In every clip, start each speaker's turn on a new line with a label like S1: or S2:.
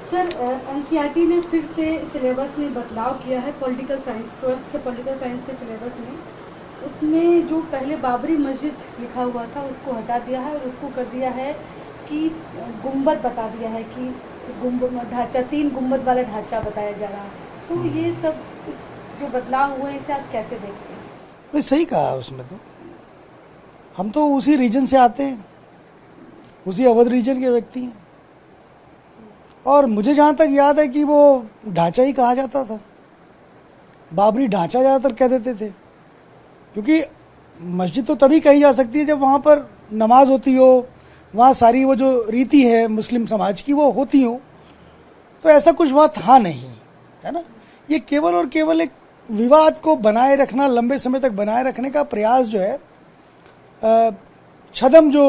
S1: Sir, NCERT ने फिर से सिलेबस में बदलाव किया है। पॉलिटिकल साइंस, 12th के पॉलिटिकल साइंस के सिलेबस में उसमें जो पहले बाबरी मस्जिद लिखा हुआ था उसको हटा दिया है और उसको कर दिया है कि गुंबद बता दिया है कि ढांचा 3 गुंबद वाला ढांचा बताया जा रहा है। तो ये सब जो बदलाव हुए इसे आप कैसे देखते हैं?
S2: भाई सही कहा उसमें। तो हम तो उसी रीजन से आते हैं, उसी अवध रीजन के व्यक्ति हैं, और मुझे जहां तक याद है कि वो ढांचा ही कहा जाता था। बाबरी ढांचा ज्यादातर कह देते थे, क्योंकि मस्जिद तो तभी कही जा सकती है जब वहां पर नमाज होती हो, वहां सारी वो जो रीति है मुस्लिम समाज की वो होती हो। तो ऐसा कुछ वहां था नहीं, है ना। ये केवल और केवल एक विवाद को बनाए रखना, लंबे समय तक बनाए रखने का प्रयास जो है, छदम जो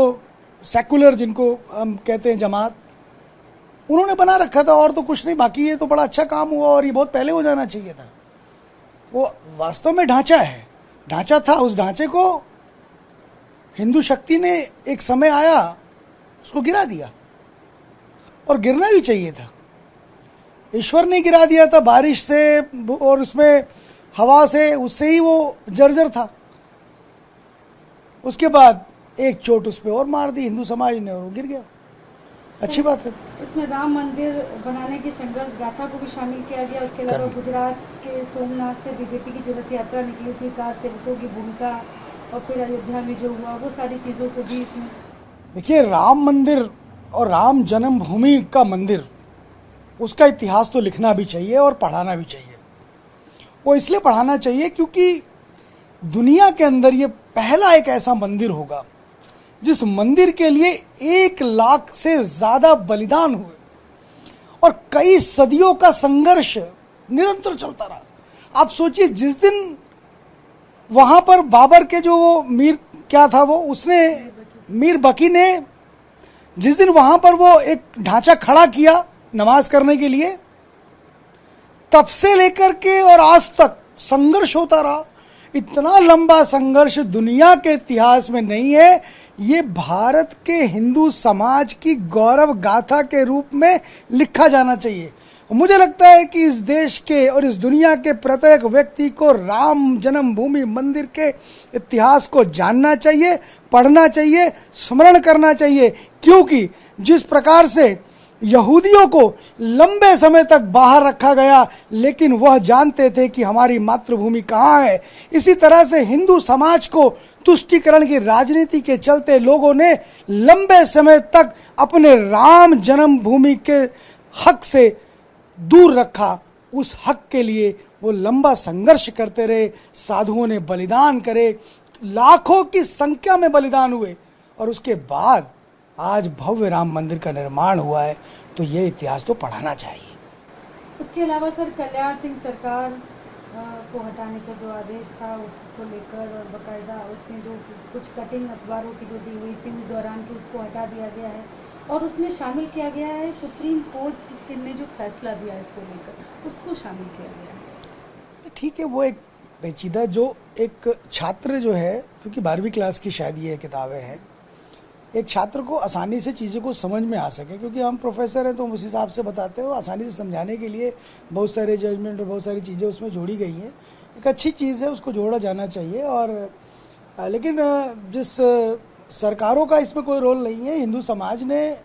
S2: सेकुलर जिनको हम कहते हैं जमात, उन्होंने बना रखा था, और तो कुछ नहीं। बाकी ये तो बड़ा अच्छा काम हुआ और ये बहुत पहले हो जाना चाहिए था। वो वास्तव में ढांचा है, ढांचा था। उस ढांचे को हिंदू शक्ति ने एक समय आया उसको गिरा दिया, और गिरना भी चाहिए था। ईश्वर ने गिरा दिया था बारिश से और उसमें हवा से, उससे ही वो जर्जर था। उसके बाद एक चोट उस पर और मार दी हिंदू समाज ने और वो गिर गया। अच्छी बात है।
S1: इसमें राम मंदिर बनाने की संघर्ष गाथा को भी शामिल किया गया। उसके अलावा गुजरात के सोमनाथ से बीजेपी की जो रथ यात्रा निकली थी, कार सेवकों की भूमिका, और फिर अयोध्या में जो हुआ वो सारी चीजों को भी इसमें।
S2: देखिए, राम मंदिर और राम जन्मभूमि का मंदिर, उसका इतिहास तो लिखना भी चाहिए और पढ़ाना भी चाहिए। वो इसलिए पढ़ाना चाहिए क्योंकि दुनिया के अंदर ये पहला एक ऐसा मंदिर होगा जिस मंदिर के लिए 1 लाख से ज्यादा बलिदान हुए और कई सदियों का संघर्ष निरंतर चलता रहा। आप सोचिए, जिस दिन वहां पर बाबर के जो वो मीर क्या था वो, उसने मीर बकी ने जिस दिन वहां पर वो एक ढांचा खड़ा किया नमाज करने के लिए, तब से लेकर के और आज तक संघर्ष होता रहा। इतना लंबा संघर्ष दुनिया के इतिहास में नहीं है। ये भारत के हिंदू समाज की गौरव गाथा के रूप में लिखा जाना चाहिए। मुझे लगता है कि इस देश के और इस दुनिया के प्रत्येक व्यक्ति को राम जन्मभूमि मंदिर के इतिहास को जानना चाहिए, पढ़ना चाहिए, स्मरण करना चाहिए। क्योंकि जिस प्रकार से यहूदियों को लंबे समय तक बाहर रखा गया, लेकिन वह जानते थे कि हमारी मातृभूमि कहाँ है, इसी तरह से हिंदू समाज को तुष्टीकरण की राजनीति के चलते लोगों ने लंबे समय तक अपने राम जन्मभूमि के हक से दूर रखा। उस हक के लिए वो लंबा संघर्ष करते रहे, साधुओं ने बलिदान करे, लाखों की संख्या में बलिदान हुए, और उसके बाद आज भव्य राम मंदिर का निर्माण हुआ है। तो ये इतिहास तो पढ़ाना चाहिए।
S1: उसके अलावा सर, कल्याण सिंह सरकार को हटाने का जो आदेश था उसको लेकर, और बकायदा उसमें जो कुछ कटिंग अखबारों की जो दी हुई थी उस दौरान की, उसको हटा दिया गया है और उसमें शामिल किया गया है सुप्रीम कोर्ट ने जो फैसला दिया इसको लेकर, उसको शामिल किया गया है।
S2: ठीक है, वो एक पेचीदा, जो एक छात्र जो है, क्योंकि 12वीं क्लास की शायद ये किताबें हैं, एक छात्र को आसानी से चीज़ों को समझ में आ सके, क्योंकि हम प्रोफेसर हैं तो उस हिसाब से बताते हैं, आसानी से समझाने के लिए बहुत सारे जजमेंट और बहुत सारी चीज़ें उसमें जोड़ी गई हैं। एक अच्छी चीज़ है, उसको जोड़ा जाना चाहिए। और लेकिन जिस सरकारों का इसमें कोई रोल नहीं है, हिंदू समाज ने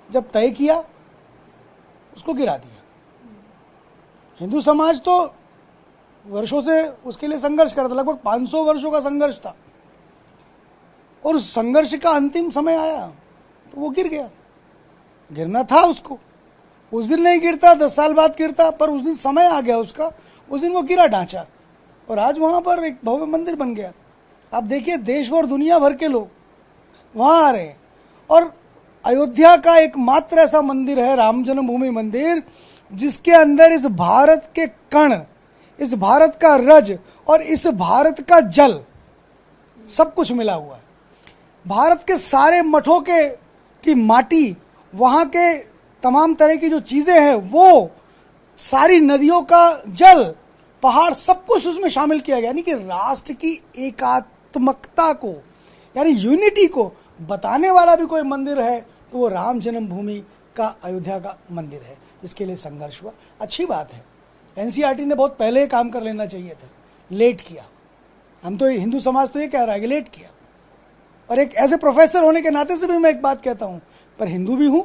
S2: जब तय किया उसको गिरा दिया। हिंदू समाज तो वर्षों से उसके लिए संघर्ष करता, लगभग 500 वर्षों का संघर्ष था, और उस संघर्ष का अंतिम समय आया तो वो गिर गया। गिरना था उसको, उस दिन नहीं गिरता, 10 साल बाद गिरता, पर उस दिन समय आ गया उसका, उस दिन वो गिरा ढांचा, और आज वहां पर एक भव्य मंदिर बन गया। आप देखिए, देश और दुनिया भर के लोग वहां आ रहे हैं। और अयोध्या का एकमात्र ऐसा मंदिर है, राम जन्मभूमि मंदिर, जिसके अंदर इस भारत के कण, इस भारत का रज और इस भारत का जल सब कुछ मिला हुआ है। भारत के सारे मठों की माटी, वहां के तमाम तरह की जो चीजें हैं, वो सारी नदियों का जल, पहाड़, सब कुछ उसमें शामिल किया गया। यानी कि राष्ट्र की एकात्मकता को, यानी यूनिटी को बताने वाला भी कोई मंदिर है तो वो राम जन्मभूमि का अयोध्या का मंदिर है, जिसके लिए संघर्ष हुआ। अच्छी बात है, एनसीईआरटी ने बहुत पहले काम कर लेना चाहिए था, लेट किया। हम तो हिंदू समाज तो ये कह रहा है कि लेट किया। और एक ऐसे प्रोफेसर होने के नाते से भी मैं एक बात कहता हूं, पर हिंदू भी हूं,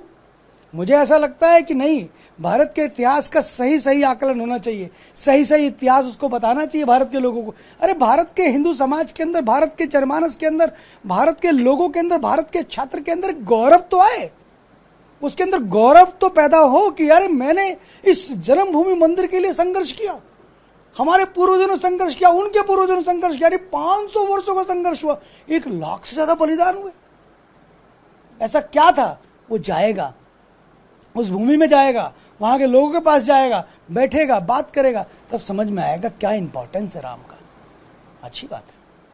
S2: मुझे ऐसा लगता है कि नहीं, भारत के इतिहास का सही सही आकलन होना चाहिए, सही सही इतिहास उसको बताना चाहिए भारत के लोगों को। अरे भारत के हिंदू समाज के अंदर, भारत के जनमानस के अंदर, भारत के लोगों के अंदर, भारत के छात्र के अंदर गौरव तो आए, उसके अंदर गौरव तो पैदा हो कि यार मैंने इस जन्मभूमि मंदिर के लिए संघर्ष किया, हमारे पूर्वजों ने संघर्ष किया, उनके पूर्वजों ने संघर्ष किया। 500 वर्षों का संघर्ष हुआ, 1 लाख से ज्यादा बलिदान हुए। ऐसा क्या था? वो जाएगा, उस भूमि में जाएगा, वहां के लोगों के पास जाएगा, बैठेगा, बात करेगा, तब समझ में आएगा क्या इंपॉर्टेंस है राम का। अच्छी बात है।